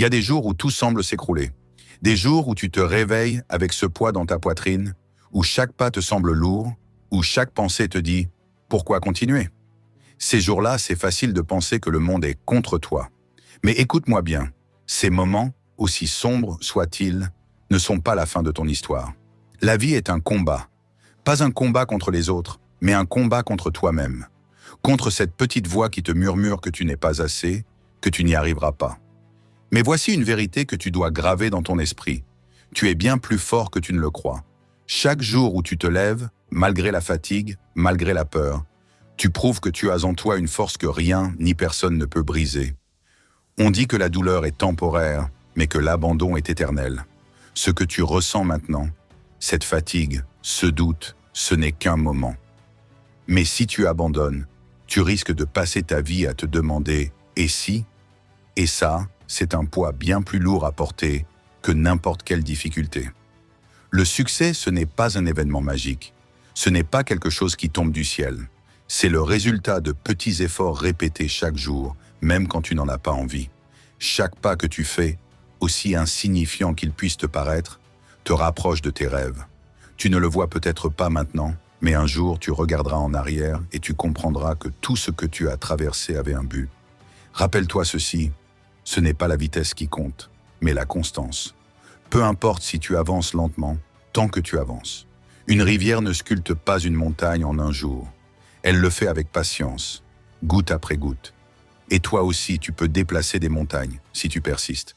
Il y a des jours où tout semble s'écrouler. Des jours où tu te réveilles avec ce poids dans ta poitrine, où chaque pas te semble lourd, où chaque pensée te dit « Pourquoi continuer ?» Ces jours-là, c'est facile de penser que le monde est contre toi. Mais écoute-moi bien, ces moments, aussi sombres soient-ils, ne sont pas la fin de ton histoire. La vie est un combat. Pas un combat contre les autres, mais un combat contre toi-même. Contre cette petite voix qui te murmure que tu n'es pas assez, que tu n'y arriveras pas. Mais voici une vérité que tu dois graver dans ton esprit. Tu es bien plus fort que tu ne le crois. Chaque jour où tu te lèves, malgré la fatigue, malgré la peur, tu prouves que tu as en toi une force que rien ni personne ne peut briser. On dit que la douleur est temporaire, mais que l'abandon est éternel. Ce que tu ressens maintenant, cette fatigue, ce doute, ce n'est qu'un moment. Mais si tu abandonnes, tu risques de passer ta vie à te demander « et si ?» Et ça, c'est un poids bien plus lourd à porter que n'importe quelle difficulté. Le succès, ce n'est pas un événement magique. Ce n'est pas quelque chose qui tombe du ciel. C'est le résultat de petits efforts répétés chaque jour, même quand tu n'en as pas envie. Chaque pas que tu fais, aussi insignifiant qu'il puisse te paraître, te rapproche de tes rêves. Tu ne le vois peut-être pas maintenant, mais un jour tu regarderas en arrière et tu comprendras que tout ce que tu as traversé avait un but. Rappelle-toi ceci, ce n'est pas la vitesse qui compte, mais la constance. Peu importe si tu avances lentement, tant que tu avances. Une rivière ne sculpte pas une montagne en un jour. Elle le fait avec patience, goutte après goutte. Et toi aussi, tu peux déplacer des montagnes, si tu persistes.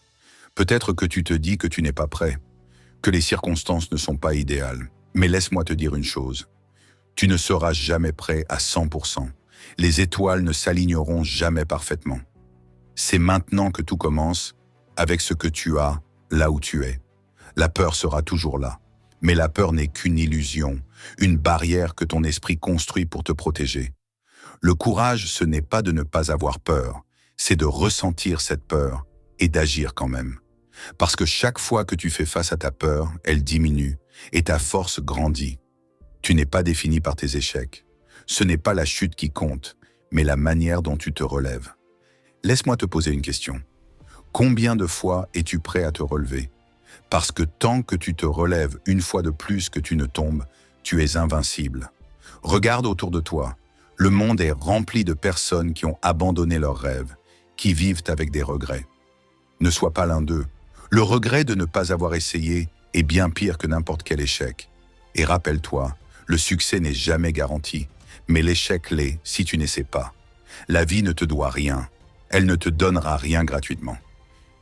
Peut-être que tu te dis que tu n'es pas prêt, que les circonstances ne sont pas idéales. Mais laisse-moi te dire une chose. Tu ne seras jamais prêt à 100%. Les étoiles ne s'aligneront jamais parfaitement. C'est maintenant que tout commence, avec ce que tu as, là où tu es. La peur sera toujours là. Mais la peur n'est qu'une illusion, une barrière que ton esprit construit pour te protéger. Le courage, ce n'est pas de ne pas avoir peur, c'est de ressentir cette peur et d'agir quand même. Parce que chaque fois que tu fais face à ta peur, elle diminue et ta force grandit. Tu n'es pas défini par tes échecs. Ce n'est pas la chute qui compte, mais la manière dont tu te relèves. Laisse-moi te poser une question. Combien de fois es-tu prêt à te relever? Parce que tant que tu te relèves une fois de plus que tu ne tombes, tu es invincible. Regarde autour de toi. Le monde est rempli de personnes qui ont abandonné leurs rêves, qui vivent avec des regrets. Ne sois pas l'un d'eux. Le regret de ne pas avoir essayé est bien pire que n'importe quel échec. Et rappelle-toi, le succès n'est jamais garanti, mais l'échec l'est si tu n'essaies pas. La vie ne te doit rien. Elle ne te donnera rien gratuitement.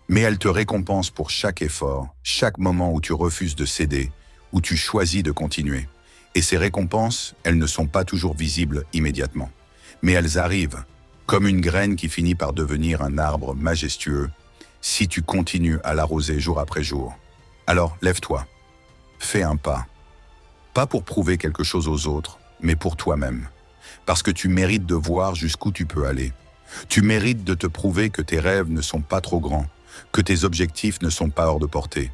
Mais elle te récompense pour chaque effort, chaque moment où tu refuses de céder, où tu choisis de continuer. Et ces récompenses, elles ne sont pas toujours visibles immédiatement. Mais elles arrivent, comme une graine qui finit par devenir un arbre majestueux, si tu continues à l'arroser jour après jour. Alors lève-toi, fais un pas. Pas pour prouver quelque chose aux autres, mais pour toi-même. Parce que tu mérites de voir jusqu'où tu peux aller. Tu mérites de te prouver que tes rêves ne sont pas trop grands, que tes objectifs ne sont pas hors de portée.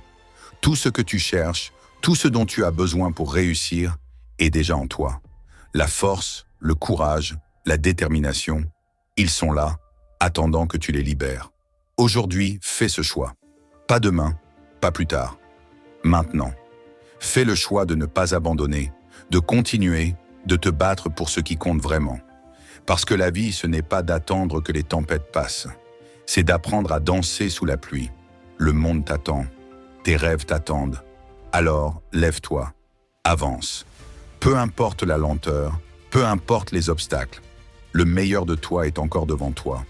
Tout ce que tu cherches, tout ce dont tu as besoin pour réussir, est déjà en toi. La force, le courage, la détermination, ils sont là, attendant que tu les libères. Aujourd'hui, fais ce choix. Pas demain, pas plus tard. Maintenant. Fais le choix de ne pas abandonner, de continuer, de te battre pour ce qui compte vraiment. Parce que la vie, ce n'est pas d'attendre que les tempêtes passent. C'est d'apprendre à danser sous la pluie. Le monde t'attend. Tes rêves t'attendent. Alors, lève-toi. Avance. Peu importe la lenteur, peu importe les obstacles. Le meilleur de toi est encore devant toi.